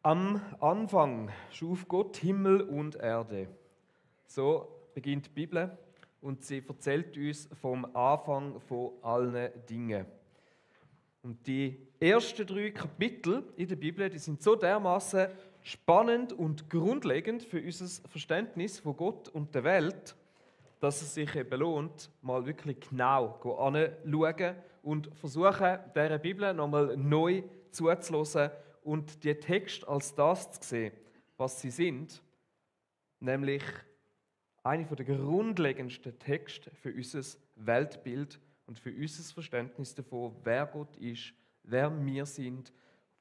Am Anfang schuf Gott Himmel und Erde. So beginnt die Bibel und sie erzählt uns vom Anfang von allen Dingen. Und die ersten 3 Kapitel in der Bibel, die sind so dermaßen spannend und grundlegend für unser Verständnis von Gott und der Welt, dass es sich eben lohnt, mal wirklich genau anzuschauen und versuchen, dieser Bibel nochmal neu zuzuhören und die Texte als das zu sehen, was sie sind, nämlich eine der grundlegendsten Texte für unser Weltbild und für unser Verständnis davon, wer Gott ist, wer wir sind,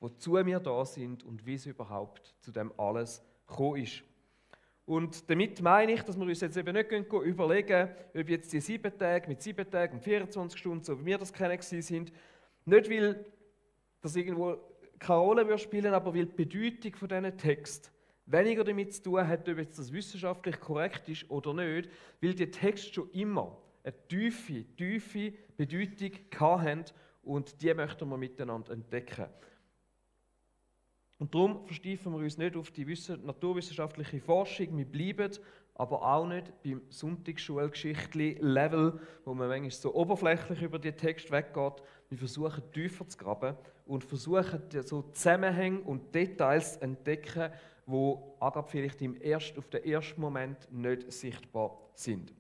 wozu wir da sind und wie es überhaupt zu dem alles gekommen ist. Und damit meine ich, dass wir uns jetzt eben nicht überlegen, ob jetzt die 7 Tage mit 7 Tagen und 24 Stunden, so wie wir das kennen sind, nicht weil das irgendwo keine Rolle spielen, aber weil die Bedeutung von diesen Text weniger damit zu tun hat, ob jetzt das wissenschaftlich korrekt ist oder nicht, weil die Texte schon immer eine tiefe Bedeutung hatten und die möchten wir miteinander entdecken. Und darum versteifen wir uns nicht auf die naturwissenschaftliche Forschung, wir bleiben aber auch nicht beim Sonntagsschulgeschichtli-Level, wo man manchmal so oberflächlich über die Texte weggeht. Wir versuchen tiefer zu graben und versuchen so Zusammenhänge und Details zu entdecken, die vielleicht auf den ersten Moment nicht sichtbar sind.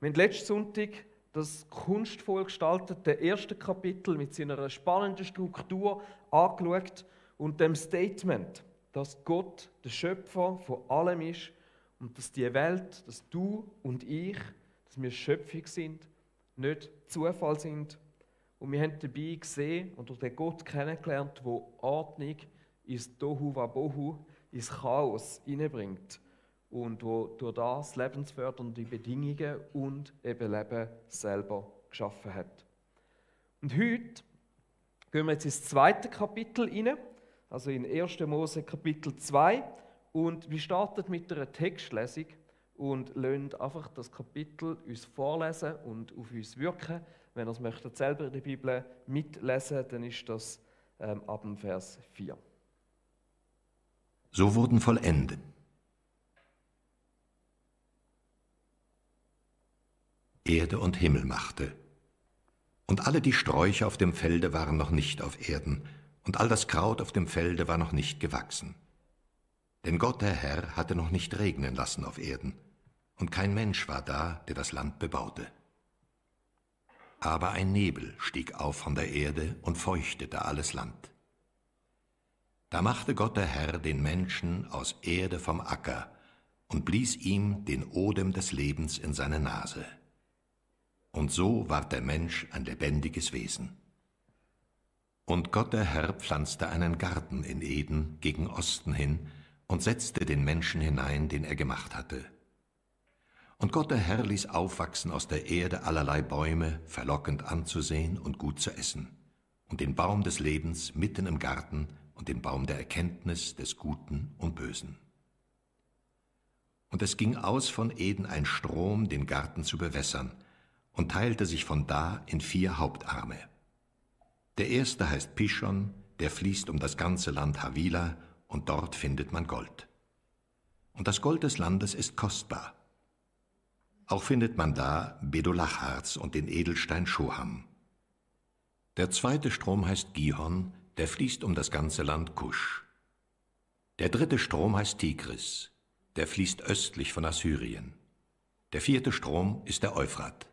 Wir haben letzten Sonntag das kunstvoll gestaltete erste Kapitel mit seiner spannenden Struktur angeschaut und dem Statement, dass Gott der Schöpfer von allem ist und dass die Welt, dass du und ich, dass wir Schöpfung sind, nicht Zufall sind. Und wir haben dabei gesehen und durch den Gott kennengelernt, der Ordnung ins Tohu Wabohu, ins Chaos hineinbringt und wo durch das lebensfördernde Bedingungen und eben Leben selber geschaffen hat. Und heute gehen wir jetzt ins 2. Kapitel hinein, also in 1. Mose Kapitel 2, und wir starten mit einer Textlesung und lassen einfach das Kapitel uns vorlesen und auf uns wirken. Wenn ihr es möchtet, selber in der Bibel mitlesen, dann ist das ab dem Vers 4. So wurden vollendet Erde und Himmel machte. Und alle die Sträucher auf dem Felde waren noch nicht auf Erden, und all das Kraut auf dem Felde war noch nicht gewachsen. Denn Gott, der Herr, hatte noch nicht regnen lassen auf Erden, und kein Mensch war da, der das Land bebaute. Aber ein Nebel stieg auf von der Erde und feuchtete alles Land. Da machte Gott, der Herr, den Menschen aus Erde vom Acker und blies ihm den Odem des Lebens in seine Nase. Und so ward der Mensch ein lebendiges Wesen. Und Gott, der Herr, pflanzte einen Garten in Eden gegen Osten hin und setzte den Menschen hinein, den er gemacht hatte. Und Gott, der Herr, ließ aufwachsen aus der Erde allerlei Bäume, verlockend anzusehen und gut zu essen, und den Baum des Lebens mitten im Garten und den Baum der Erkenntnis des Guten und Bösen. Und es ging aus von Eden ein Strom, den Garten zu bewässern, und teilte sich von da in 4 Hauptarme. Der erste heißt Pishon, der fließt um das ganze Land Havila, und dort findet man Gold. Und das Gold des Landes ist kostbar. Auch findet man da Bedolachharz und den Edelstein Shoham. Der zweite Strom heißt Gihon, der fließt um das ganze Land Kusch. Der dritte Strom heißt Tigris, der fließt östlich von Assyrien. Der 4. Strom ist der Euphrat.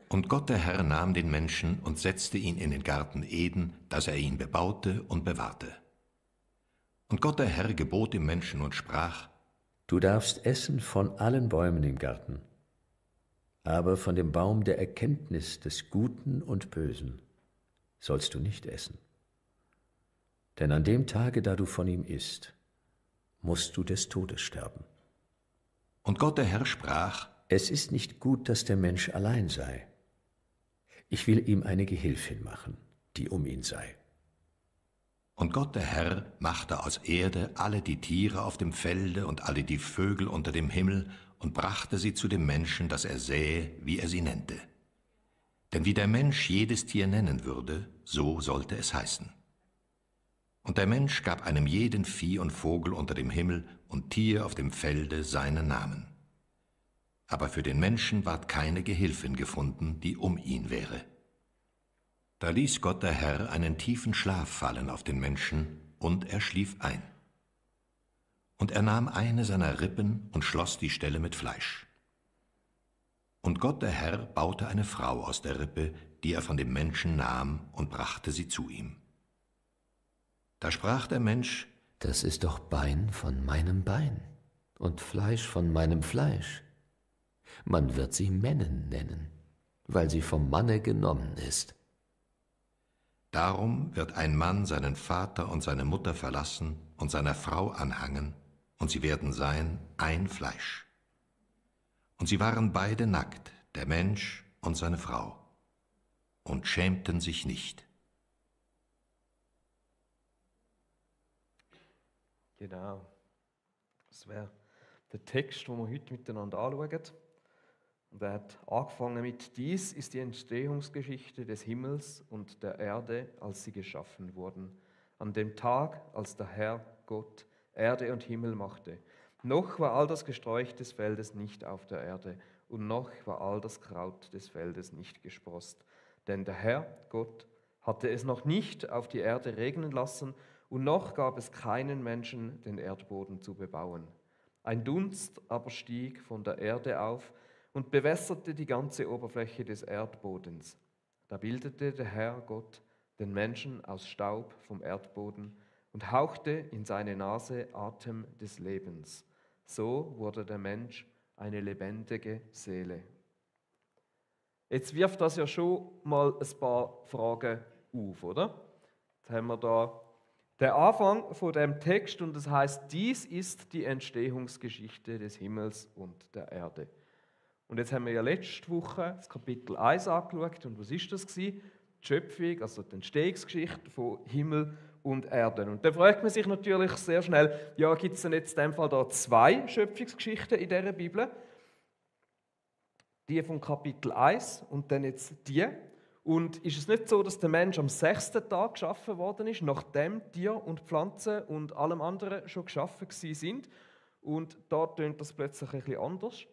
Und Gott, der Herr, nahm den Menschen und setzte ihn in den Garten Eden, dass er ihn bebaute und bewahrte. Und Gott, der Herr, gebot dem Menschen und sprach: Du darfst essen von allen Bäumen im Garten, aber von dem Baum der Erkenntnis des Guten und Bösen sollst du nicht essen. Denn an dem Tage, da du von ihm isst, musst du des Todes sterben. Und Gott, der Herr, sprach: Es ist nicht gut, dass der Mensch allein sei. Ich will ihm eine Gehilfin machen, die um ihn sei. Und Gott, der Herr, machte aus Erde alle die Tiere auf dem Felde und alle die Vögel unter dem Himmel und brachte sie zu dem Menschen, dass er sähe, wie er sie nennte. Denn wie der Mensch jedes Tier nennen würde, so sollte es heißen. Und der Mensch gab einem jeden Vieh und Vogel unter dem Himmel und Tier auf dem Felde seinen Namen. Aber für den Menschen ward keine Gehilfin gefunden, die um ihn wäre. Da ließ Gott der Herr einen tiefen Schlaf fallen auf den Menschen, und er schlief ein. Und er nahm eine seiner Rippen und schloss die Stelle mit Fleisch. Und Gott der Herr baute eine Frau aus der Rippe, die er von dem Menschen nahm, und brachte sie zu ihm. Da sprach der Mensch: Das ist doch Bein von meinem Bein und Fleisch von meinem Fleisch. Man wird sie Männen nennen, weil sie vom Manne genommen ist. Darum wird ein Mann seinen Vater und seine Mutter verlassen und seiner Frau anhangen, und sie werden sein ein Fleisch. Und sie waren beide nackt, der Mensch und seine Frau, und schämten sich nicht. Genau. Das wäre der Text, den wir heute miteinander anschauen. Und er hat angefangen mit: Dies ist die Entstehungsgeschichte des Himmels und der Erde, als sie geschaffen wurden, an dem Tag, als der Herr Gott Erde und Himmel machte. Noch war all das Gesträuch des Feldes nicht auf der Erde, und noch war all das Kraut des Feldes nicht gesproßt. Denn der Herr Gott hatte es noch nicht auf die Erde regnen lassen, und noch gab es keinen Menschen, den Erdboden zu bebauen. Ein Dunst aber stieg von der Erde auf und bewässerte die ganze Oberfläche des Erdbodens. Da bildete der Herr Gott den Menschen aus Staub vom Erdboden und hauchte in seine Nase Atem des Lebens. So wurde der Mensch eine lebendige Seele. Jetzt wirft das ja schon mal ein paar Fragen auf, oder? Jetzt haben wir da den Anfang von dem Text, und das heißt: Dies ist die Entstehungsgeschichte des Himmels und der Erde. Und jetzt haben wir ja letzte Woche das Kapitel 1 angeschaut, und was ist das gewesen? Die Schöpfung, also die Entstehungsgeschichte von Himmel und Erde. Und da fragt man sich natürlich sehr schnell: Ja, gibt es denn jetzt in dem Fall da zwei Schöpfungsgeschichten in dieser Bibel? Die vom Kapitel 1 und dann jetzt die. Und ist es nicht so, dass der Mensch am 6. Tag geschaffen worden ist, nachdem Tier und Pflanzen und allem anderen schon geschaffen sind? Und da tönt das plötzlich ein bisschen anders.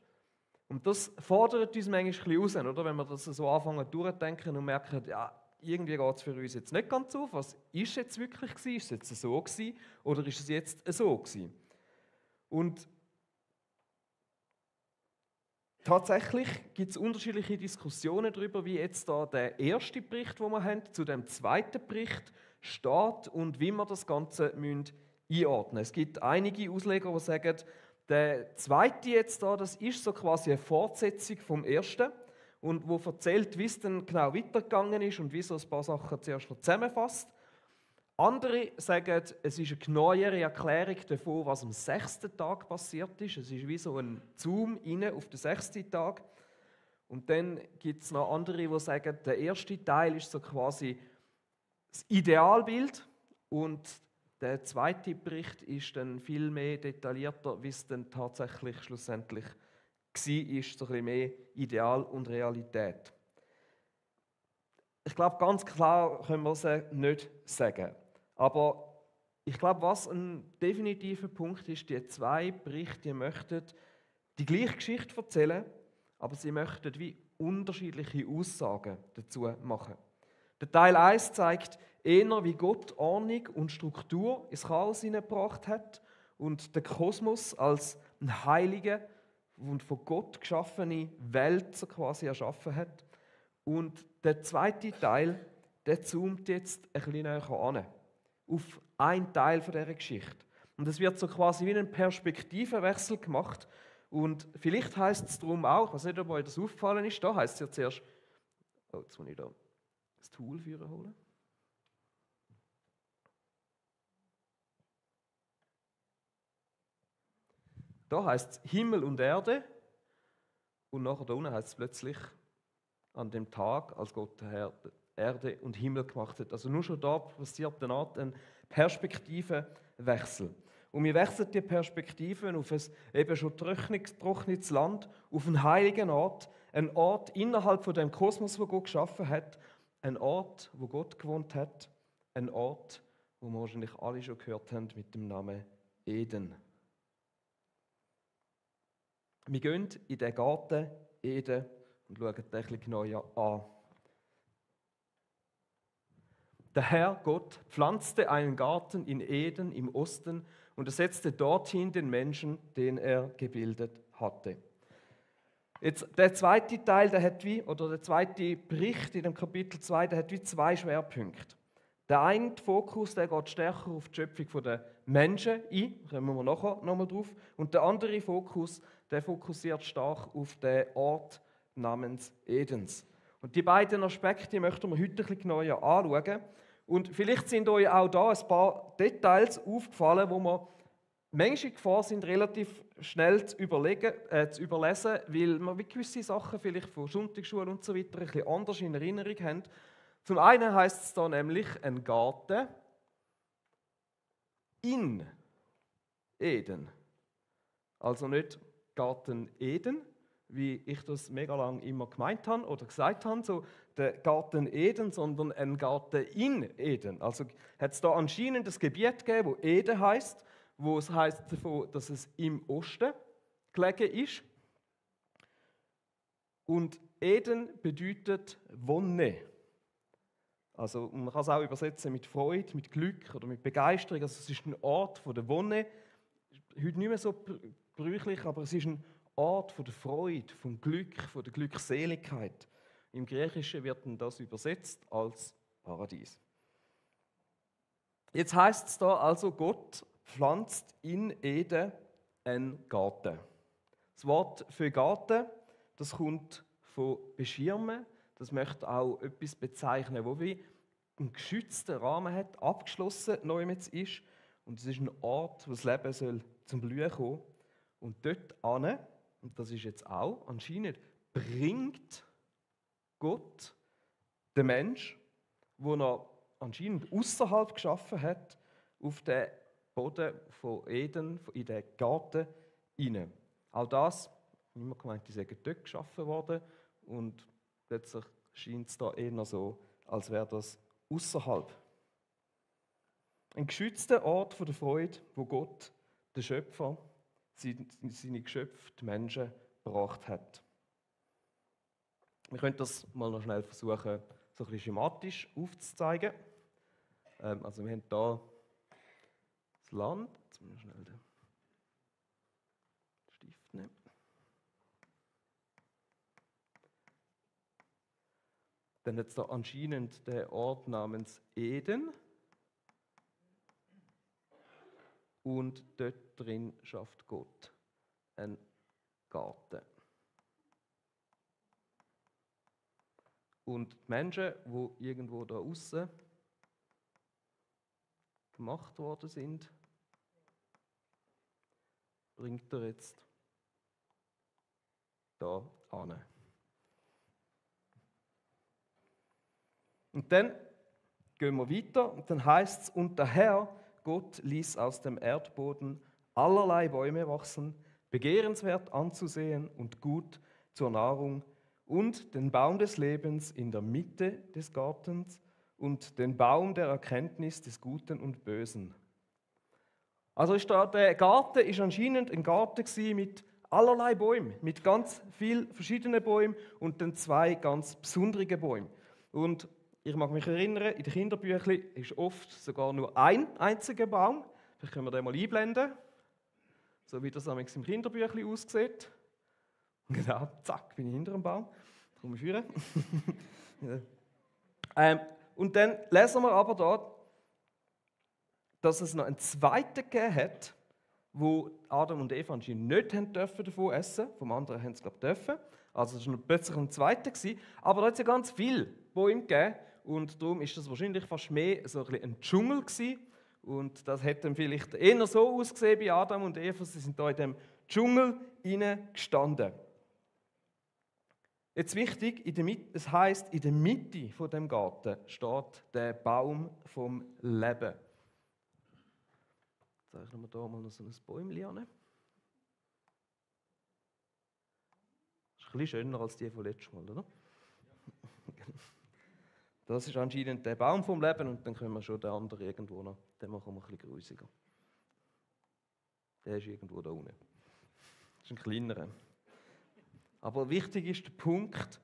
Und das fordert uns manchmal ein bisschen raus, oder? Wenn wir das so anfangen durchdenken und merken, ja, irgendwie geht es für uns jetzt nicht ganz auf. Was ist es jetzt wirklich gewesen? Ist es jetzt so gewesen oder ist es jetzt so gewesen? Und tatsächlich gibt es unterschiedliche Diskussionen darüber, wie jetzt da der erste Bericht, den wir haben, zu dem zweiten Bericht steht und wie wir das Ganze einordnen müssen. Es gibt einige Ausleger, die sagen, der zweite jetzt da, das ist so quasi eine Fortsetzung vom ersten und wo erzählt, wie es dann genau weitergegangen ist und wie so ein paar Sachen zuerst noch zusammenfasst. Andere sagen, es ist eine genauere Erklärung davon, was am 6. Tag passiert ist. Es ist wie so ein Zoom rein auf den 6. Tag. Und dann gibt es noch andere, die sagen, der erste Teil ist so quasi das Idealbild und der zweite Bericht ist dann viel mehr detaillierter, wie es dann tatsächlich schlussendlich war, so ein bisschen mehr Ideal und Realität. Ich glaube, ganz klar können wir es nicht sagen. Aber ich glaube, was ein definitiver Punkt ist, die zwei Berichte, die möchten die gleiche Geschichte erzählen, aber sie möchten wie unterschiedliche Aussagen dazu machen. Der Teil 1 zeigt eher, wie Gott Ordnung und Struktur ins Chaos hineingebracht hat und den Kosmos als eine heilige und von Gott geschaffene Welt so quasi erschaffen hat. Und der zweite Teil, der zoomt jetzt ein bisschen näher an, auf einen Teil dieser Geschichte. Und es wird so quasi wie ein Perspektivenwechsel gemacht. Und vielleicht heisst es darum auch, was nicht, ob euch das aufgefallen ist, da heisst es ja zuerst, oh, jetzt muss ich da das Tool für holen. Da heisst es Himmel und Erde und nachher da unten heisst es plötzlich an dem Tag, als Gott der Herr Erde und Himmel gemacht hat. Also nur schon da passiert eine Art ein Perspektivenwechsel. Und wir wechseln die Perspektiven auf ein eben schon trockenes Land, auf einen heiligen Ort, einen Ort innerhalb von dem Kosmos, wo Gott geschaffen hat, ein Ort, wo Gott gewohnt hat, ein Ort, wo wir wahrscheinlich alle schon gehört haben, mit dem Namen Eden. Wir gehen in den Garten Eden und schauen den ein bisschen genauer an. Der Herr Gott pflanzte einen Garten in Eden im Osten und er setzte dorthin den Menschen, den er gebildet hatte. Jetzt, der zweite Teil, der zweite Bericht in dem Kapitel 2, der hat wie zwei Schwerpunkte. Der eine Fokus, der geht stärker auf die Schöpfung der Menschen ein, kommen wir nachher nochmal drauf. Und der andere Fokus, der fokussiert stark auf den Ort namens Edens. Und die beiden Aspekte möchten wir heute ein bisschen genauer anschauen. Und vielleicht sind euch auch da ein paar Details aufgefallen, wo wir manchmal Gefahr sind, relativ schnell zu überlesen, weil wir gewisse Sachen vielleicht von Sonntagsschule und so weiter ein bisschen anders in Erinnerung haben. Zum einen heisst es da nämlich ein Garten in Eden. Also nicht Garten Eden, wie ich das mega lang immer gemeint habe oder gesagt habe, so der Garten Eden, sondern ein Garten in Eden. Also hat es da anscheinend ein Gebiet gegeben, wo Eden heisst, wo es heisst, dass es im Osten gelegen ist. Und Eden bedeutet Wonne. Also man kann es auch übersetzen mit Freude, mit Glück oder mit Begeisterung. Also es ist ein Ort von der Wonne. Heute nicht mehr so gebräuchlich, aber es ist ein Ort von der Freude, vom Glück, von der Glückseligkeit. Im Griechischen wird das übersetzt als Paradies. Jetzt heißt es da also, Gott pflanzt in Eden einen Garten. Das Wort für Garten, das kommt von beschirmen. Das möchte auch etwas bezeichnen, wo wie einen geschützten Rahmen hat, abgeschlossen neu ist. Und es ist ein Ort, wo das Leben soll zum Blühen kommen. Und dort an, und das ist jetzt auch anscheinend, bringt Gott den Mensch, den er anscheinend außerhalb geschaffen hat, auf den Boden von Eden, in den Garten hinein. Auch das, immer gemeint, die sind dort geschaffen worden und plötzlich scheint es da eher so, als wäre das außerhalb. Ein geschützter Ort der Freude, wo Gott, der Schöpfer, seine Geschöpfe, die Menschen, gebracht hat. Wir können das mal noch schnell versuchen, so ein bisschen schematisch aufzuzeigen. Also wir haben hier das Land. Jetzt müssen wir schnell den Stift nehmen. Dann hat es da anscheinend den Ort namens Eden. Und dort drin schafft Gott einen Garten. Und die Menschen, die irgendwo da außen gemacht worden sind, bringt er jetzt da an. Und dann gehen wir weiter und dann heißt es, und der Herr Gott ließ aus dem Erdboden allerlei Bäume wachsen, begehrenswert anzusehen und gut zur Nahrung, und den Baum des Lebens in der Mitte des Gartens und den Baum der Erkenntnis des Guten und Bösen. Also der Garten ist anscheinend ein Garten mit allerlei Bäumen, mit ganz vielen verschiedenen Bäumen und dann zwei ganz besonderen Bäumen. Und ich mag mich erinnern, in den Kinderbüchern ist oft sogar nur ein einziger Baum. Vielleicht können wir den mal einblenden, so wie das im Kinderbüchlein aussieht. Genau, zack, bin ich hinter dem Baum. Komm ich führen. Und dann lesen wir aber dort, dass es noch einen zweiten gegeben hat, wo Adam und Eva anscheinend nicht davon essen durften. Vom anderen haben sie, glaube ich, dürfen. Also es war plötzlich ein zweiter. Aber da hat es ja ganz viele Bäume gegeben. Und darum ist das wahrscheinlich fast mehr so ein Dschungel gewesen. Und das hätte dann vielleicht eher so ausgesehen bei Adam und Eva. Sie sind da in dem Dschungel gestanden. Jetzt wichtig, es heisst, in der Mitte von dem Garten steht der Baum vom Leben. Zeichnen wir hier mal noch so ein Bäumchen an. Das ist ein bisschen schöner als die von letztem Mal, oder? Das ist anscheinend der Baum vom Leben und dann können wir schon den anderen irgendwo noch, den machen wir ein bisschen größer. Der ist irgendwo da unten. Das ist ein kleinerer. Aber wichtig ist der Punkt,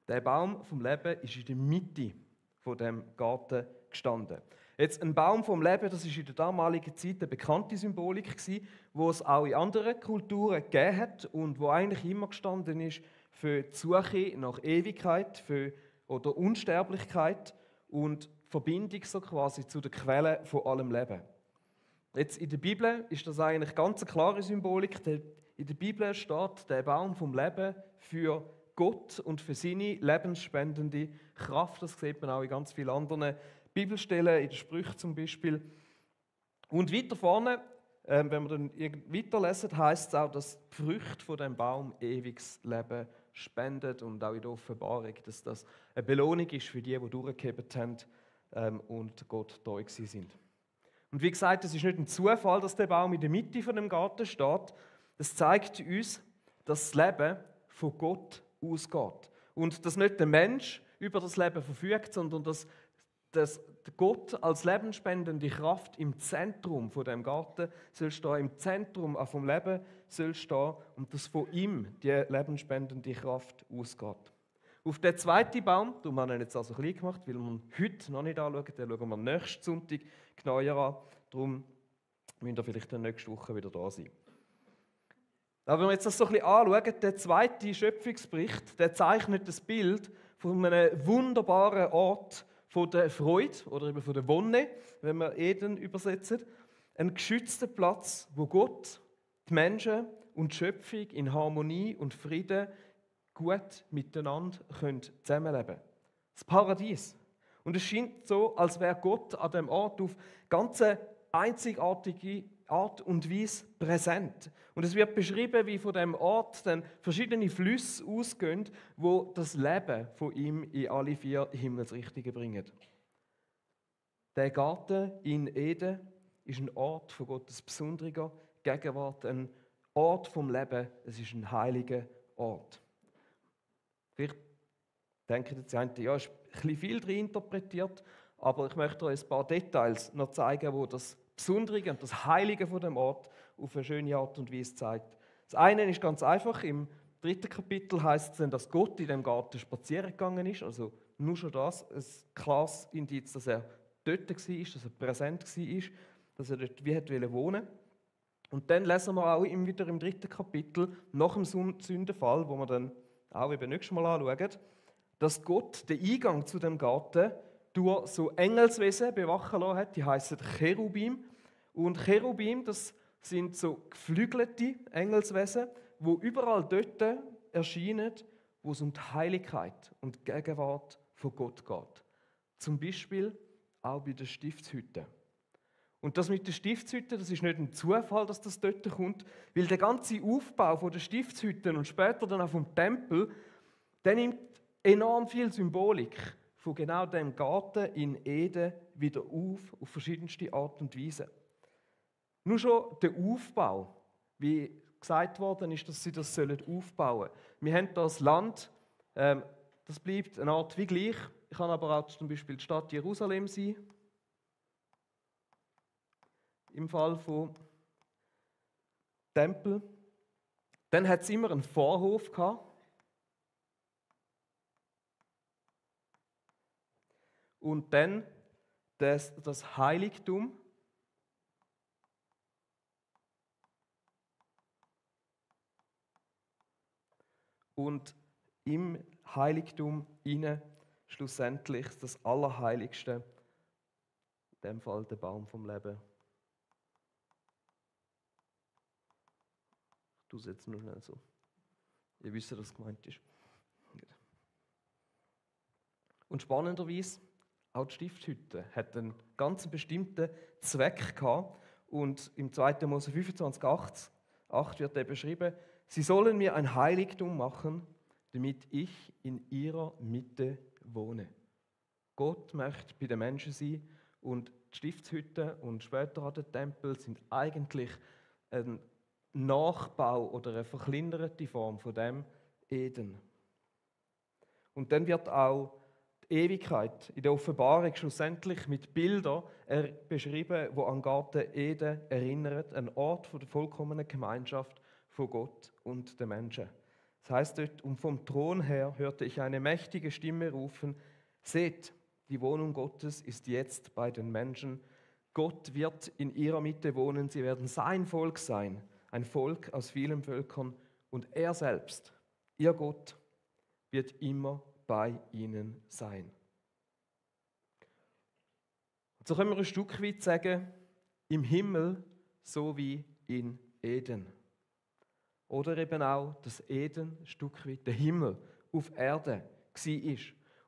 der Baum vom Leben ist in der Mitte von dem Garten gestanden. Jetzt ein Baum vom Leben, das ist in der damaligen Zeit eine bekannte Symbolik gewesen, wo es auch in anderen Kulturen gegeben hat und wo eigentlich immer gestanden ist für die Suche nach Ewigkeit, oder Unsterblichkeit und Verbindung so quasi zu der Quelle von allem Leben. Jetzt in der Bibel ist das eigentlich ganz eine klare Symbolik. In der Bibel steht der Baum vom Leben für Gott und für seine lebensspendende Kraft. Das sieht man auch in ganz vielen anderen Bibelstellen, in den Sprüchen zum Beispiel. Und weiter vorne, wenn wir dann weiterlesen, heisst es auch, dass die Früchte von dem Baum ewiges Leben spendet und auch in der Offenbarung, dass das eine Belohnung ist für die durchgehebt haben und Gott treu gewesen sind. Und wie gesagt, es ist nicht ein Zufall, dass der Baum in der Mitte von dem Garten steht. Das zeigt uns, dass das Leben von Gott ausgeht. Und dass nicht der Mensch über das Leben verfügt, sondern dass Gott als lebensspendende Kraft im Zentrum von dem Garten soll stehen, im Zentrum auch vom Leben soll stehen und dass von ihm die lebensspendende Kraft ausgeht. Auf den zweiten Baum, den haben wir jetzt also klein gemacht, weil wir heute noch nicht anschauen, den schauen wir nächsten Sonntag genauer an. Darum müssen wir vielleicht dann nächste Woche wieder da sein. Aber wenn wir jetzt das so ein bisschen anschauen, der zweite Schöpfungsbericht, der zeichnet das Bild von einem wunderbaren Ort von der Freude oder eben von der Wonne, wenn wir Eden übersetzen. Ein geschützter Platz, wo Gott, die Menschen und die Schöpfung in Harmonie und Frieden gut miteinander zusammenleben können. Das Paradies. Und es scheint so, als wäre Gott an dem Ort auf ganz einzigartige Art und Weise präsent. Und es wird beschrieben, wie von dem Ort dann verschiedene Flüsse ausgehen, wo das Leben von ihm in alle 4 Himmelsrichtungen bringen. Der Garten in Eden ist ein Ort von Gottes besonderer Gegenwart, ein Ort vom Leben. Es ist ein heiliger Ort. Vielleicht denken jetzt die einen, ja, ist ein bisschen viel drin interpretiert, aber ich möchte euch ein paar Details noch zeigen, wo das Besondere und das Heilige von dem Ort auf eine schöne Art und Weise zeigt. Das eine ist ganz einfach, im 3. Kapitel heißt es dann, dass Gott in dem Garten spazieren gegangen ist, also nur schon das, ein klares Indiz, dass er dort war, dass er präsent war, dass er dort wie wohnen wollte. Und dann lesen wir auch wieder im 3. Kapitel, nach dem Sündenfall, wo wir dann auch eben nächstes Mal anschauen, dass Gott den Eingang zu dem Garten durch so Engelswesen bewachen lassen hat, die heißen Cherubim. Und Cherubim, das sind so geflügelte Engelswesen, wo überall dort erscheinen, wo es um die Heiligkeit und die Gegenwart von Gott geht. Zum Beispiel auch bei der Stiftshütte. Und das mit der Stiftshütte, das ist nicht ein Zufall, dass das dort kommt, weil der ganze Aufbau von der Stiftshütte und später dann auch vom Tempel, der nimmt enorm viel Symbolik von genau dem Garten in Eden wieder auf verschiedenste Art und Weise. Nur schon der Aufbau, wie gesagt worden ist, dass sie das aufbauen sollen. Wir haben das Land, das bleibt eine Art wie gleich. Ich kann aber auch zum Beispiel die Stadt Jerusalem sein. Im Fall von Tempel. Dann hat es immer einen Vorhof gehabt. Und dann das Heiligtum. Und im Heiligtum inne schlussendlich das Allerheiligste, in dem Fall der Baum vom Leben. Ich tue es jetzt nur schnell so. Ihr wisst, was gemeint ist. Und spannenderweise, auch die Stiftshütte hat einen ganz bestimmten Zweck gehabt. Und im 2. Mose 25,8 wird beschrieben, sie sollen mir ein Heiligtum machen, damit ich in ihrer Mitte wohne. Gott möchte bei den Menschen sein und die Stiftshütte und später auch der Tempel sind eigentlich ein Nachbau oder eine verkleinerte Form von dem Eden. Und dann wird auch die Ewigkeit in der Offenbarung schlussendlich mit Bildern beschrieben, die an Garten Eden erinnern, ein Ort der vollkommenen Gemeinschaft von Gott und den Menschen. Das heißt dort, und vom Thron her hörte ich eine mächtige Stimme rufen: Seht, die Wohnung Gottes ist jetzt bei den Menschen. Gott wird in ihrer Mitte wohnen, sie werden sein Volk sein, ein Volk aus vielen Völkern, und er selbst, ihr Gott, wird immer bei ihnen sein. So können wir ein Stück weit sagen, im Himmel so wie in Eden. Oder eben auch, dass Eden ein Stück weit der Himmel auf Erde war.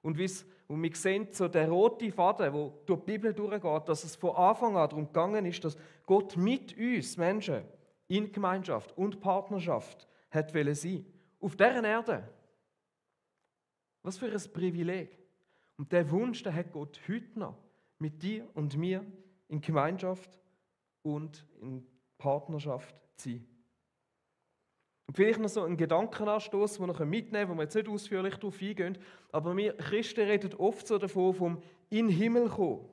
Und wir sehen so den roten Faden, der durch die Bibel durchgeht, dass es von Anfang an darum gegangen ist, dass Gott mit uns Menschen in Gemeinschaft und Partnerschaft hat sein. Auf dieser Erde. Was für ein Privileg. Und der Wunsch, den hat Gott heute noch mit dir und mir in Gemeinschaft und in Partnerschaft zu sein. Und vielleicht noch so ein Gedankenanstoß, den wir mitnehmen können, wo wir jetzt nicht ausführlich darauf eingehen, aber wir Christen reden oft so davon, vom in den Himmel kommen.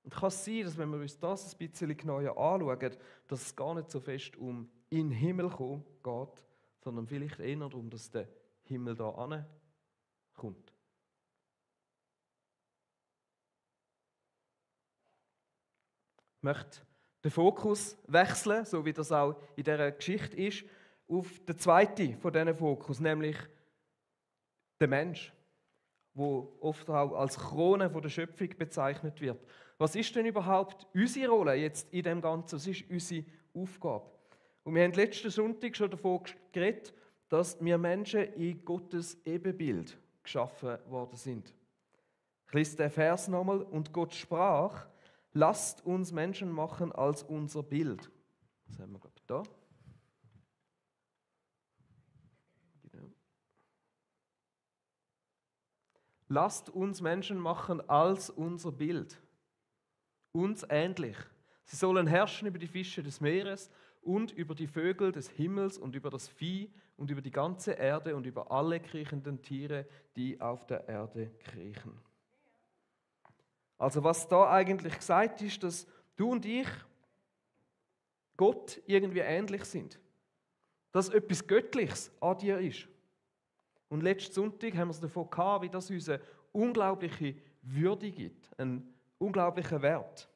Und kann es sein, dass wenn wir uns das ein bisschen genauer anschauen, dass es gar nicht so fest um in den Himmel kommen geht, sondern vielleicht eher darum, dass der Himmel da kommt. Ich möchte den Fokus wechseln, so wie das auch in dieser Geschichte ist, auf den zweiten von diesen Fokus, nämlich den Mensch, der oft auch als Krone der Schöpfung bezeichnet wird. Was ist denn überhaupt unsere Rolle jetzt in dem Ganzen? Was ist unsere Aufgabe? Und wir haben letzten Sonntag schon davon geredet, dass wir Menschen in Gottes Ebenbild geschaffen worden sind. Ich lese den Vers nochmal. Und Gott sprach: Lasst uns Menschen machen als unser Bild. Das haben wir, glaube ich, da. Genau. Lasst uns Menschen machen als unser Bild. Uns ähnlich. Sie sollen herrschen über die Fische des Meeres und über die Vögel des Himmels und über das Vieh und über die ganze Erde und über alle kriechenden Tiere, die auf der Erde kriechen. Also was da eigentlich gesagt ist, dass du und ich Gott irgendwie ähnlich sind. Dass etwas Göttliches an dir ist. Und letzten Sonntag haben wir es davon gehabt, wie das uns eine unglaubliche Würde gibt, einen unglaublichen Wert.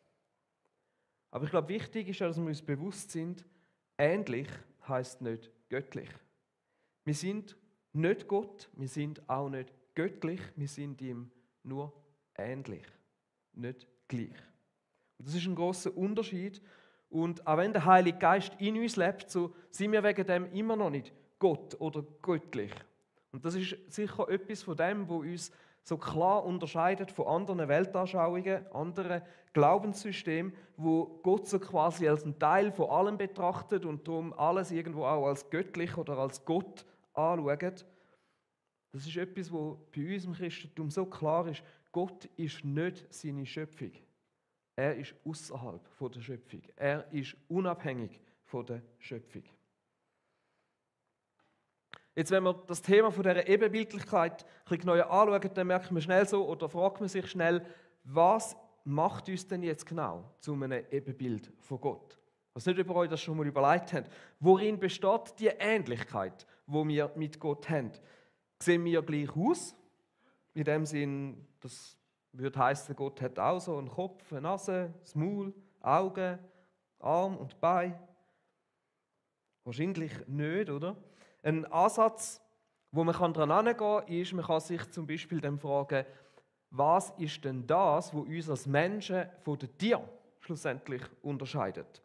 Aber ich glaube, wichtig ist, dass wir uns bewusst sind, ähnlich heisst nicht göttlich. Wir sind nicht Gott, wir sind auch nicht göttlich, wir sind ihm nur ähnlich, nicht gleich. Und das ist ein grosser Unterschied. Und auch wenn der Heilige Geist in uns lebt, so sind wir wegen dem immer noch nicht Gott oder göttlich. Und das ist sicher etwas von dem, was uns so klar unterscheidet von anderen Weltanschauungen, anderen Glaubenssystemen, wo Gott so quasi als einen Teil von allem betrachtet und darum alles irgendwo auch als göttlich oder als Gott anschaut. Das ist etwas, was bei uns im Christentum so klar ist. Gott ist nicht seine Schöpfung. Er ist außerhalb der Schöpfung. Er ist unabhängig von der Schöpfung. Jetzt, wenn wir das Thema von dieser Ebenbildlichkeit ein bisschen genauer anschauen, dann merkt man schnell so, oder fragt man sich schnell, was macht uns denn jetzt genau zu einem Ebenbild von Gott? Was nicht über euch das schon mal überlegt habt. Worin besteht die Ähnlichkeit, die wir mit Gott haben? Sehen wir gleich aus? In dem Sinn, das würde heißen, Gott hat auch so einen Kopf, eine Nase, das Maul, Augen, Arm und Bein. Wahrscheinlich nicht, oder? Ein Ansatz, wo man daran herangehen kann, ist, man kann sich zum Beispiel dann fragen, was ist denn das, was uns als Menschen von den Tieren schlussendlich unterscheidet?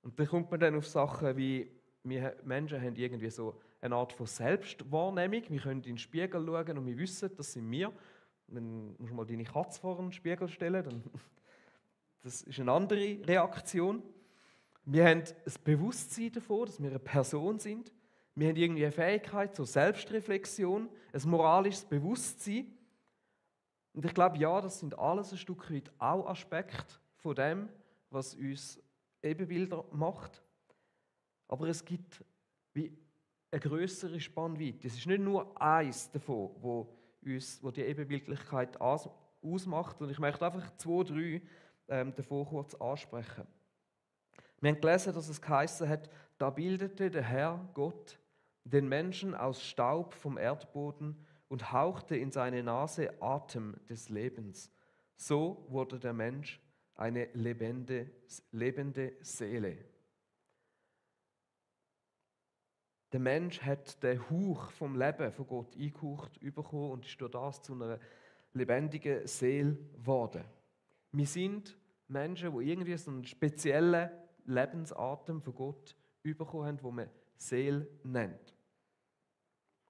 Und dann kommt man dann auf Sachen wie, wir Menschen haben irgendwie so eine Art von Selbstwahrnehmung. Wir können in den Spiegel schauen und wir wissen, das sind wir. Dann musst du mal deine Katze vor den Spiegel stellen, das ist eine andere Reaktion. Wir haben ein Bewusstsein davon, dass wir eine Person sind. Wir haben irgendwie eine Fähigkeit zur Selbstreflexion, ein moralisches Bewusstsein. Und ich glaube, ja, das sind alles ein Stück weit auch Aspekte von dem, was uns Ebenbilder macht. Aber es gibt wie eine grössere Spannweite. Es ist nicht nur eins davon, wo wo die Ebenbildlichkeit ausmacht. Und ich möchte einfach 2, 3 davon kurz ansprechen. Wir haben gelesen, dass es geheißen hat, da bildete der Herr Gott den Menschen aus Staub vom Erdboden und hauchte in seine Nase Atem des Lebens. So wurde der Mensch eine lebende Seele. Der Mensch hat den Hauch vom Leben von Gott eingehaucht bekommen und ist durch das zu einer lebendigen Seele geworden. Wir sind Menschen, die irgendwie so einen speziellen Lebensatem von Gott bekommen haben, den man Seele nennt.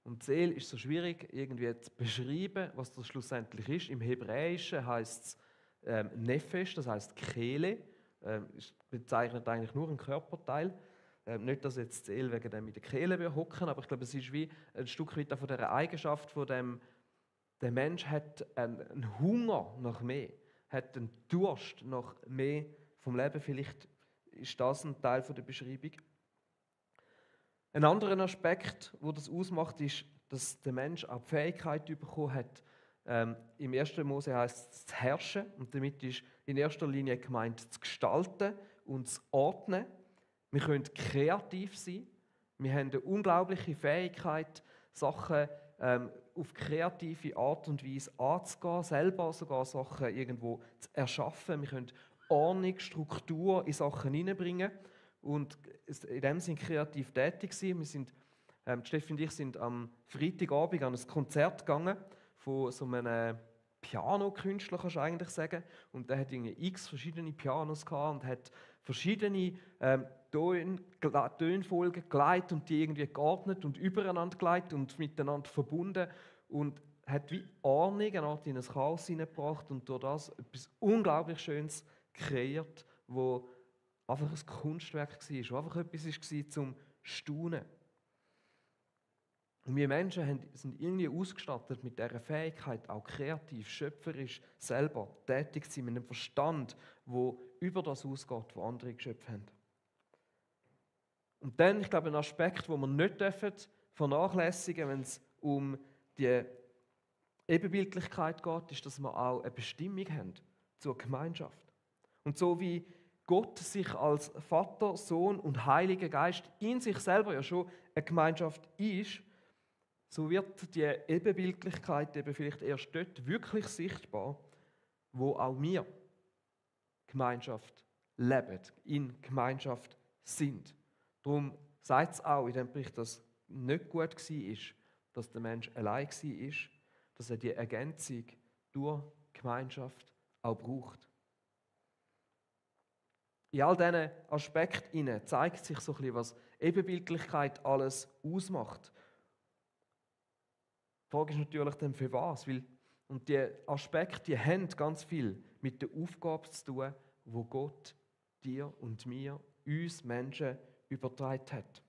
Und Seele ist so schwierig irgendwie zu beschreiben, was das schlussendlich ist. Im Hebräischen heißt es Nefesh, das heißt Kehle. Bezeichnet eigentlich nur einen Körperteil. Nicht, dass jetzt die Seele wegen dem mit der Kehle hocken, aber ich glaube, es ist wie ein Stück weit von dieser Eigenschaft, von dem, der Mensch hat einen Hunger nach mehr, hat einen Durst nach mehr vom Leben. Vielleicht ist das ein Teil der Beschreibung. Ein anderer Aspekt, wo das ausmacht, ist, dass der Mensch auch die Fähigkeit bekommen hat, im 1. Mose heißt es zu herrschen, und damit ist in erster Linie gemeint zu gestalten und zu ordnen. Wir können kreativ sein, wir haben eine unglaubliche Fähigkeit, Sachen auf kreative Art und Weise anzugehen, selber sogar Sachen irgendwo zu erschaffen. Wir können Ordnung, Struktur in Sachen hineinbringen und in dem Sinne kreativ tätig sein. Steffi und ich sind am Freitagabend an ein Konzert gegangen von so einem Piano-Künstler, kannst du eigentlich sagen. Und der hat x verschiedene Pianos gehabt und hat verschiedene Tonfolgen geleitet und die irgendwie geordnet und übereinander geleitet und miteinander verbunden und hat wie Ordnung eine Art in ein Chaos hineingebracht und durch das etwas unglaublich Schönes kreiert, wo einfach ein Kunstwerk war, wo einfach etwas war zum Staunen. Und wir Menschen sind irgendwie ausgestattet mit dieser Fähigkeit, auch kreativ, schöpferisch selber tätig zu sein, mit einem Verstand, der über das ausgeht, was andere Geschöpfe haben. Und dann, ich glaube, ein Aspekt, den wir nicht vernachlässigen dürfen, wenn es um die Ebenbildlichkeit geht, ist, dass wir auch eine Bestimmung haben zur Gemeinschaft. Und so wie Gott sich als Vater, Sohn und Heiliger Geist in sich selber ja schon eine Gemeinschaft ist, so wird die Ebenbildlichkeit eben vielleicht erst dort wirklich sichtbar, wo auch wir Gemeinschaft leben, in Gemeinschaft sind. Darum sagt es auch in dem Bericht, dass nicht gut war, dass der Mensch allein war, dass er die Ergänzung durch Gemeinschaft auch braucht. In all diesen Aspekten zeigt sich so ein bisschen, was Ebenbildlichkeit alles ausmacht. Die Frage ist natürlich dann, für was? Und die Aspekte, die haben ganz viel mit der Aufgabe zu tun, wo Gott dir und mir, uns Menschen, übertragen hat.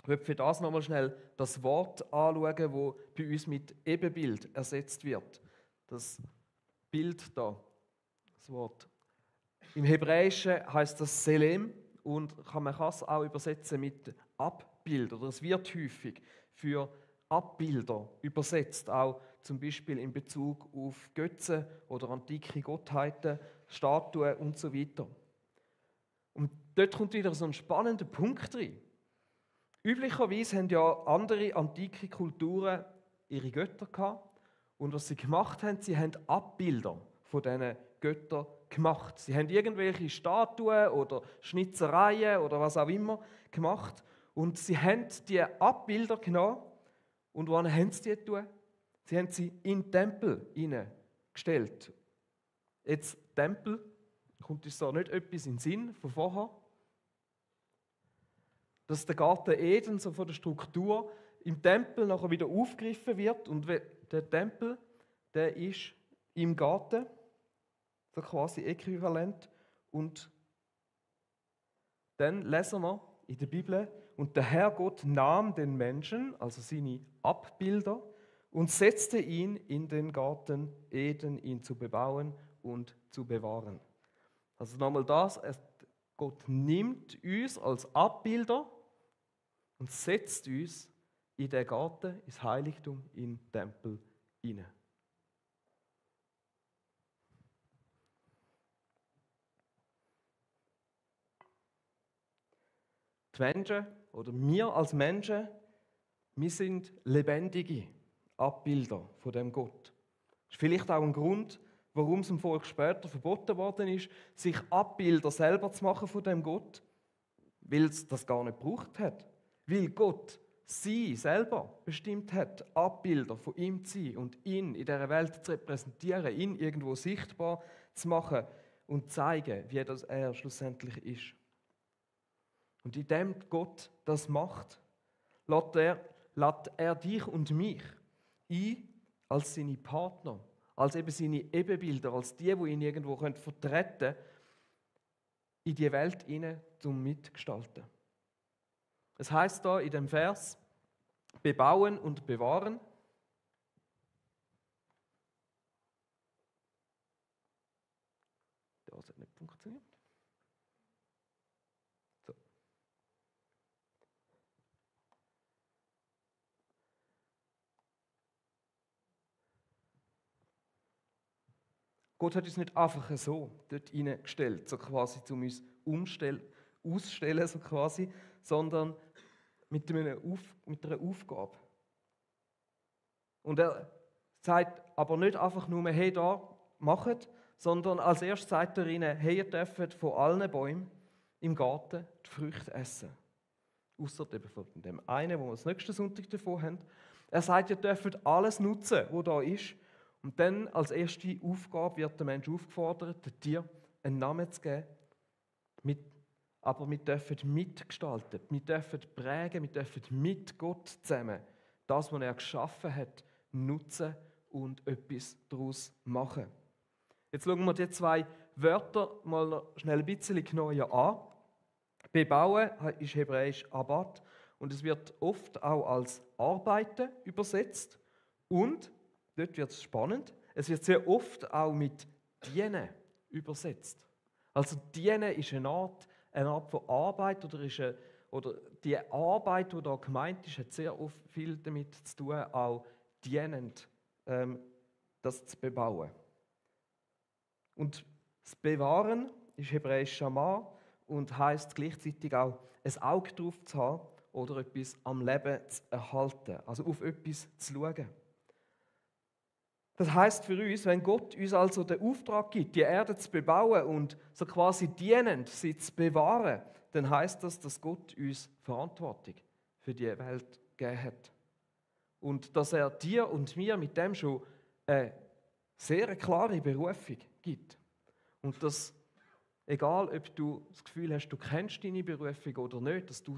Ich möchte für das nochmal schnell das Wort anschauen, das bei uns mit Ebenbild ersetzt wird. Das Bild da, das Wort. Im Hebräischen heißt das Selem und man kann es auch übersetzen mit Abbild. Oder es wird häufig für Abbilder übersetzt, auch zum Beispiel in Bezug auf Götzen oder antike Gottheiten, Statuen und so weiter. Und dort kommt wieder so ein spannender Punkt rein. Üblicherweise haben ja andere antike Kulturen ihre Götter gehabt und was sie gemacht haben, sie haben Abbilder von diesen Göttern gemacht. Sie haben irgendwelche Statuen oder Schnitzereien oder was auch immer gemacht und sie haben die Abbilder genommen und wohin haben sie die getan? Sie haben sie in den Tempel hineingestellt. Jetzt Tempel, kommt uns da nicht etwas in den Sinn von vorher? Dass der Garten Eden so von der Struktur im Tempel nachher wieder aufgegriffen wird und der Tempel, der ist im Garten, so quasi äquivalent. Und dann lesen wir in der Bibel, und der Herr Gott nahm den Menschen, also seine Abbilder, und setzte ihn in den Garten Eden, ihn zu bebauen und zu bewahren. Also nochmal das, Gott nimmt uns als Abbilder und setzt uns in den Garten, ins Heiligtum, in den Tempel hinein. Die Menschen oder wir als Menschen, wir sind lebendige Abbilder von dem Gott. Das ist vielleicht auch ein Grund, warum es dem Volk später verboten worden ist, sich Abbilder selber zu machen von dem Gott, weil es das gar nicht gebraucht hat. Weil Gott sie selber bestimmt hat, Abbilder von ihm zu sein und ihn in dieser Welt zu repräsentieren, ihn irgendwo sichtbar zu machen und zu zeigen, wie das er schlussendlich ist. Und indem Gott das macht, lädt er dich und mich ein als seine Partner, als eben seine Ebenbilder, als die ihn irgendwo vertreten können, in die Welt hinein zum Mitgestalten. Es heißt da in dem Vers, bebauen und bewahren. Das hat nicht funktioniert. So. Gott hat uns nicht einfach so dort hineingestellt, so quasi zum uns ausstellen, so quasi, sondern mit einer Aufgabe. Und er sagt aber nicht einfach nur, hey, da, macht, sondern als erstes sagt er ihnen, hey, ihr dürft von allen Bäumen im Garten die Früchte essen. Ausser eben von dem einen, wo wir das nächsten Sonntag davon haben. Er sagt, ihr dürft alles nutzen, was da ist. Und dann als erste Aufgabe wird der Mensch aufgefordert, dem Tier einen Namen zu geben. Aber wir dürfen mitgestalten, wir dürfen prägen, wir dürfen mit Gott zusammen das, was er geschaffen hat, nutzen und etwas daraus machen. Jetzt schauen wir die zwei Wörter mal noch schnell ein bisschen genauer an. Bebauen ist hebräisch Abat und es wird oft auch als Arbeiten übersetzt. Und, dort wird es spannend, es wird sehr oft auch mit Dienen übersetzt. Also Dienen ist eine Art von Arbeit oder die Arbeit, die da gemeint ist, hat sehr oft viel damit zu tun, auch dienend das zu bebauen. Und das Bewahren ist hebräisch Shamar und heißt gleichzeitig auch, ein Auge drauf zu haben oder etwas am Leben zu erhalten, also auf etwas zu schauen. Das heißt für uns, wenn Gott uns also den Auftrag gibt, die Erde zu bebauen und so quasi dienend sie zu bewahren, dann heißt das, dass Gott uns Verantwortung für die Welt gegeben hat. Und dass er dir und mir mit dem schon eine sehr klare Berufung gibt. Und dass, egal ob du das Gefühl hast, du kennst deine Berufung oder nicht, dass du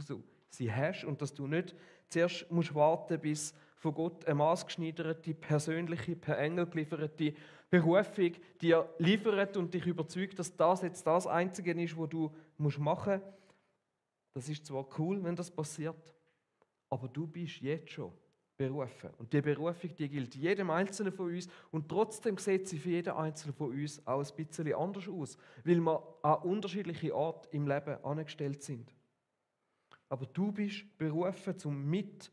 sie hast und dass du nicht zuerst musst warten, bis von Gott eine maßgeschneiderte, persönliche, per Engel gelieferte Berufung dir liefert und dich überzeugt, dass das jetzt das Einzige ist, was du machen musst. Das ist zwar cool, wenn das passiert, aber du bist jetzt schon berufen. Und die Berufung, die gilt jedem Einzelnen von uns und trotzdem sieht sie für jeden Einzelnen von uns auch ein bisschen anders aus, weil wir an unterschiedliche Orte im Leben angestellt sind. Aber du bist berufen zum mit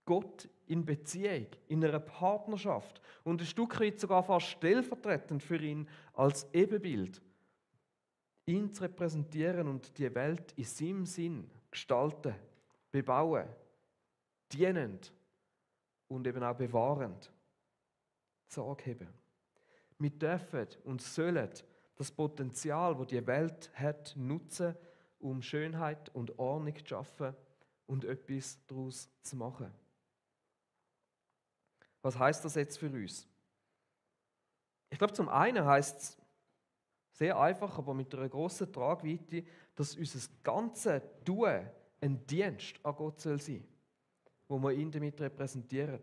Gott in Beziehung, in einer Partnerschaft und ein Stück weit sogar fast stellvertretend für ihn als Ebenbild, ihn zu repräsentieren und die Welt in seinem Sinn gestalten, bebauen, dienend und eben auch bewahrend zu angeben. Wir dürfen und sollen das Potenzial, das die Welt hat, nutzen, um Schönheit und Ordnung zu schaffen und etwas daraus zu machen. Was heißt das jetzt für uns? Ich glaube, zum einen heißt es sehr einfach, aber mit einer grossen Tragweite, dass unser ganzes Tun ein Dienst an Gott soll sein, wo wir ihn damit repräsentieren,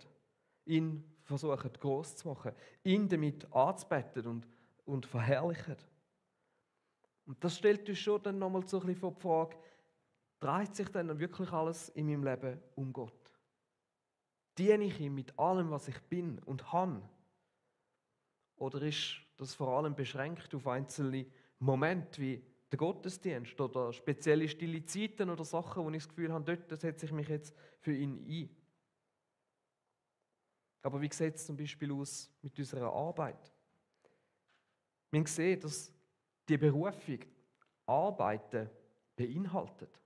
ihn versuchen gross zu machen, ihn damit anzubeten und verherrlichen. Und das stellt uns schon dann nochmal so ein bisschen vor die Frage, dreht sich denn wirklich alles in meinem Leben um Gott? Diene ich ihm mit allem, was ich bin und habe? Oder ist das vor allem beschränkt auf einzelne Momente wie der Gottesdienst oder spezielle stille Zeiten oder Sachen, wo ich das Gefühl habe, dort setze ich mich jetzt für ihn ein? Aber wie sieht es zum Beispiel aus mit unserer Arbeit? Wir haben gesehen, dass die Berufung Arbeiten beinhaltet.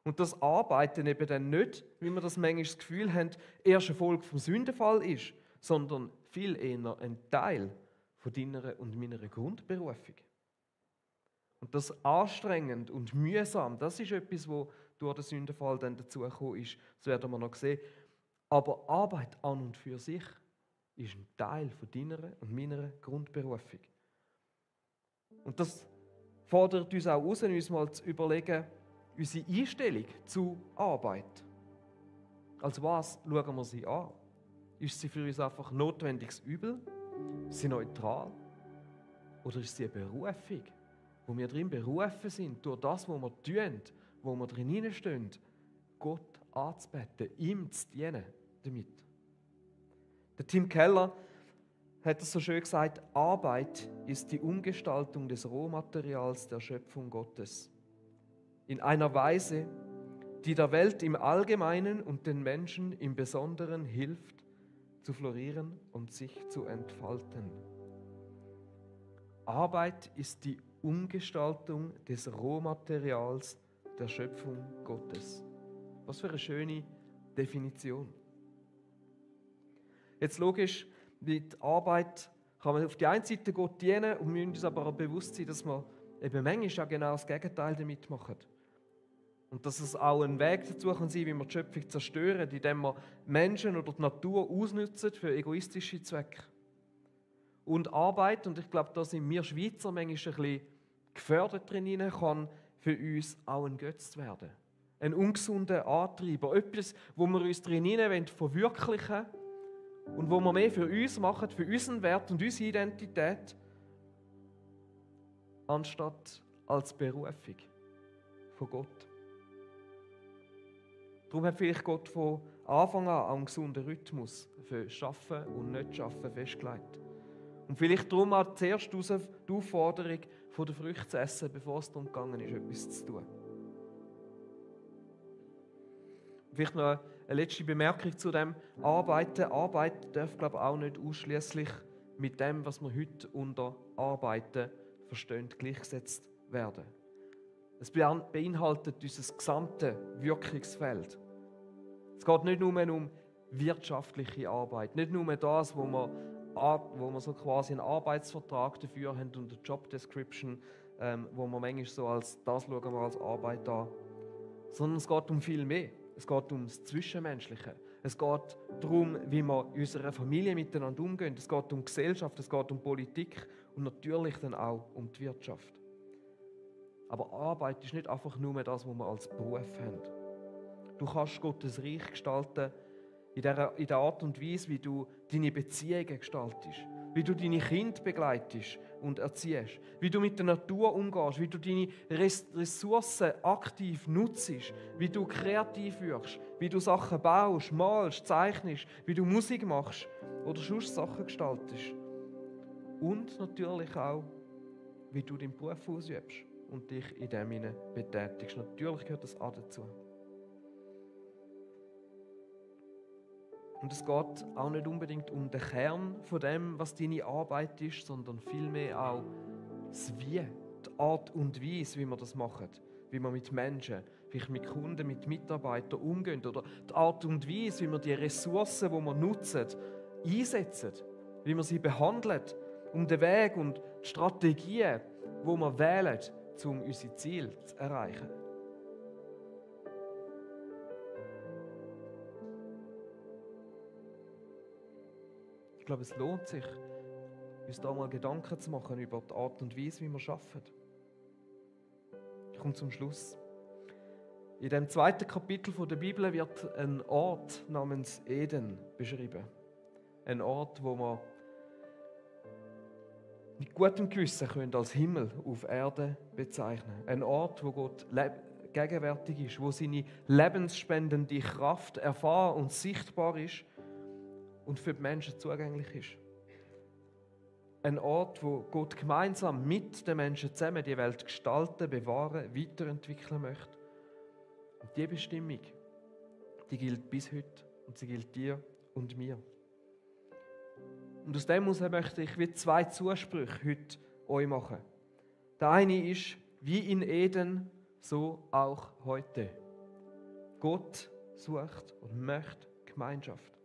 Und das Arbeiten eben dann nicht, wie wir das manchmal das Gefühl haben, erst eine Folge vom Sündenfall ist, sondern viel eher ein Teil von deiner und meiner Grundberufung. Und das anstrengend und mühsam, das ist etwas, wo durch den Sündenfall dann dazugekommen ist. Das werden wir noch sehen. Aber Arbeit an und für sich ist ein Teil von deiner und meiner Grundberufung. Und das fordert uns auch heraus, uns mal zu überlegen, unsere Einstellung zu Arbeit. Als was schauen wir sie an? Ist sie für uns einfach notwendiges Übel? Ist sie neutral? Oder ist sie eine Berufung, wo wir drin berufen sind, durch das, was wir tun, wo wir drin hineinstehen, Gott anzubeten, ihm zu dienen damit? Der Tim Keller hat es so schön gesagt, Arbeit ist die Umgestaltung des Rohmaterials der Schöpfung Gottes. In einer Weise, die der Welt im Allgemeinen und den Menschen im Besonderen hilft, zu florieren und sich zu entfalten. Arbeit ist die Umgestaltung des Rohmaterials der Schöpfung Gottes. Was für eine schöne Definition. Jetzt logisch, mit Arbeit kann man auf die einen Seite Gott dienen und wir müssen uns aber auch bewusst sein, dass wir eben manchmal auch genau das Gegenteil damit machen. Und dass es auch ein Weg dazu kann sein, wie wir die Schöpfung zerstören, indem wir Menschen oder die Natur ausnutzen für egoistische Zwecke. Und Arbeit, und ich glaube, da sind wir Schweizer manchmal ein bisschen gefördert drin, kann für uns auch ein Götz werden. Ein ungesunder Antreiber, etwas, wo wir uns drin verwirklichen wollen und wo wir mehr für uns machen, für unseren Wert und unsere Identität, anstatt als Berufung von Gott. Darum hat vielleicht Gott von Anfang an einen gesunden Rhythmus für Schaffen und Nicht-Schaffen festgelegt. Und vielleicht darum auch zuerst die Aufforderung, von der Früchte zu essen, bevor es darum gegangen ist, etwas zu tun. Vielleicht noch eine letzte Bemerkung zu dem Arbeiten. Arbeit darf, glaube ich, auch nicht ausschließlich mit dem, was wir heute unter Arbeiten verstehen, gleichgesetzt werden. Es beinhaltet unser gesamtes Wirkungsfeld. Es geht nicht nur um wirtschaftliche Arbeit, nicht nur das, wo wir so quasi einen Arbeitsvertrag dafür haben und eine Job Description, wo wir manchmal so als das schauen wir als Arbeit an, sondern es geht um viel mehr. Es geht um das Zwischenmenschliche. Es geht darum, wie wir in unserer Familie miteinander umgehen. Es geht um Gesellschaft, es geht um Politik und natürlich dann auch um die Wirtschaft. Aber Arbeit ist nicht einfach nur das, was wir als Beruf haben. Du kannst Gottes Reich gestalten in der Art und Weise, wie du deine Beziehungen gestaltest, wie du deine Kinder begleitest und erziehst, wie du mit der Natur umgehst, wie du deine Ressourcen aktiv nutzt, wie du kreativ wirkst, wie du Sachen baust, malst, zeichnest, wie du Musik machst oder sonst Sachen gestaltest. Und natürlich auch, wie du deinen Beruf ausübst und dich in dem betätigst. Natürlich gehört das auch dazu. Und es geht auch nicht unbedingt um den Kern von dem, was deine Arbeit ist, sondern vielmehr auch das Wie, die Art und Weise, wie wir das machen, wie wir mit Menschen, vielleicht mit Kunden, mit Mitarbeitern umgehen oder die Art und Weise, wie wir die Ressourcen, die wir nutzen, einsetzen, wie wir sie behandeln, um den Weg und die Strategien, die wir wählen, um unser Ziel zu erreichen. Ich glaube, es lohnt sich, uns da mal Gedanken zu machen über die Art und Weise, wie wir arbeiten. Ich komme zum Schluss. In dem 2. Kapitel der Bibel wird ein Ort namens Eden beschrieben. Ein Ort, wo wir mit gutem Gewissen können als Himmel auf Erde bezeichnen. Ein Ort, wo Gott gegenwärtig ist, wo seine lebensspendende Kraft erfahrbar und sichtbar ist und für die Menschen zugänglich ist. Ein Ort, wo Gott gemeinsam mit den Menschen zusammen die Welt gestalten, bewahren, weiterentwickeln möchte. Und diese Bestimmung, die gilt bis heute und sie gilt dir und mir. Und aus dem heraus möchte ich wie 2 Zusprüche heute euch machen. Der eine ist, wie in Eden, so auch heute. Gott sucht und möchte Gemeinschaft.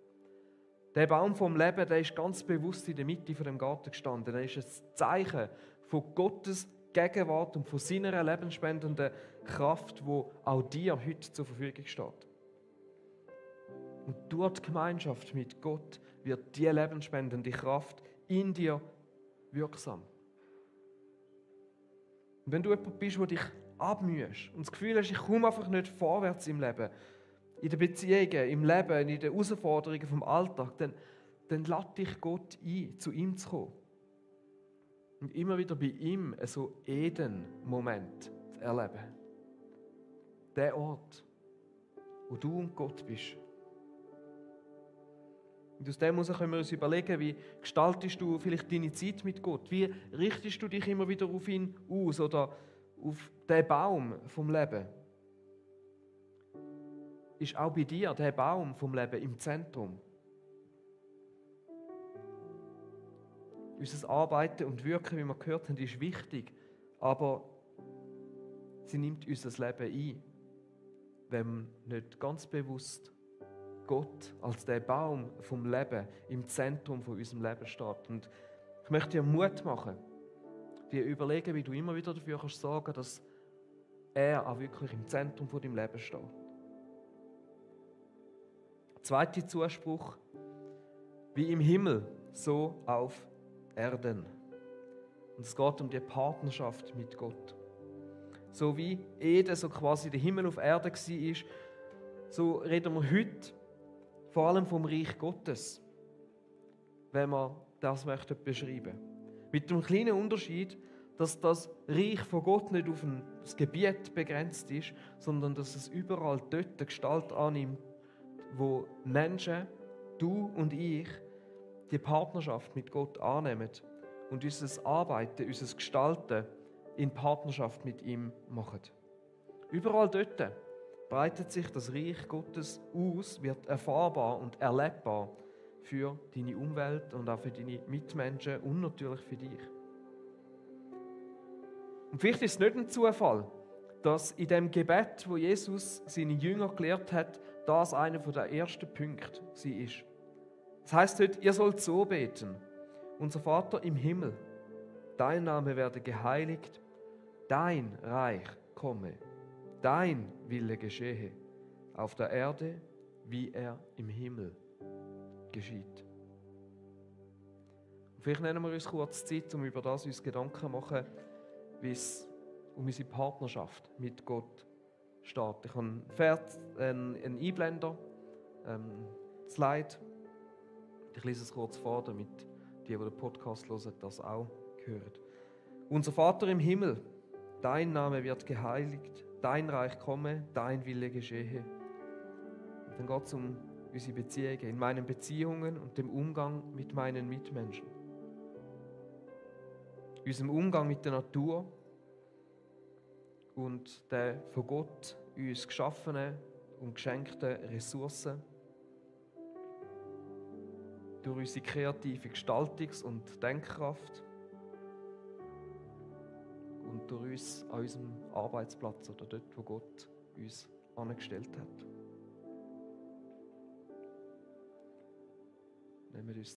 Der Baum vom Leben, der ist ganz bewusst in der Mitte von dem Garten gestanden. Er ist ein Zeichen von Gottes Gegenwart und von seiner lebensspendenden Kraft, wo auch dir heute zur Verfügung steht. Und durch die Gemeinschaft mit Gott wird die lebensspendende Kraft in dir wirksam. Und wenn du jemand bist, der dich abmühst und das Gefühl hast, ich komme einfach nicht vorwärts im Leben, in den Beziehungen, im Leben, in den Herausforderungen vom Alltag, dann lade dich Gott ein, zu ihm zu kommen. Und immer wieder bei ihm so Eden-Moment zu erleben. Der Ort, wo du und Gott bist. Und aus dem heraus können wir uns überlegen, wie gestaltest du vielleicht deine Zeit mit Gott? Wie richtest du dich immer wieder auf ihn aus oder auf den Baum vom Leben? Ist auch bei dir der Baum vom Leben im Zentrum? Unser Arbeiten und Wirken, wie wir gehört haben, ist wichtig, aber sie nimmt unser Leben ein, wenn nicht ganz bewusst Gott als der Baum vom Leben im Zentrum von unserem Leben steht. Und ich möchte dir Mut machen, dir überlegen, wie du immer wieder dafür kannst sorgen, dass er auch wirklich im Zentrum von deinem Leben steht. Zweiter Zuspruch: Wie im Himmel, so auf Erden. Und es geht um die Partnerschaft mit Gott. So wie Eden so quasi der Himmel auf Erde war, so reden wir heute vor allem vom Reich Gottes, wenn wir das beschreiben möchten. Mit dem kleinen Unterschied, dass das Reich von Gott nicht auf das Gebiet begrenzt ist, sondern dass es überall dort eine Gestalt annimmt, wo Menschen, du und ich, die Partnerschaft mit Gott annehmen und unser Arbeiten, unser Gestalten in Partnerschaft mit ihm machen. Überall dort breitet sich das Reich Gottes aus, wird erfahrbar und erlebbar für deine Umwelt und auch für deine Mitmenschen und natürlich für dich. Und vielleicht ist es nicht ein Zufall, dass in dem Gebet, wo Jesus seine Jünger gelehrt hat, das einer der ersten Punkte war. Das heisst heute, ihr sollt so beten: Unser Vater im Himmel, dein Name werde geheiligt, dein Reich komme, dein Wille geschehe, auf der Erde, wie er im Himmel geschieht. Und vielleicht nehmen wir uns kurz Zeit, um über das uns Gedanken zu machen, wie es um unsere Partnerschaft mit Gott steht. Ich habe einen Einblender, Slide. Ich lese es kurz vor, damit die den Podcast hören, das auch hören. Unser Vater im Himmel, dein Name wird geheiligt, dein Reich komme, dein Wille geschehe. Und dann geht es um unsere Beziehungen, in meinen Beziehungen und dem Umgang mit meinen Mitmenschen. Unserem Umgang mit der Natur und der von Gott uns geschaffenen und geschenkten Ressourcen. Durch unsere kreative Gestaltungs- und Denkkraft und durch uns an unserem Arbeitsplatz oder dort, wo Gott uns angestellt hat. Nehmen wir uns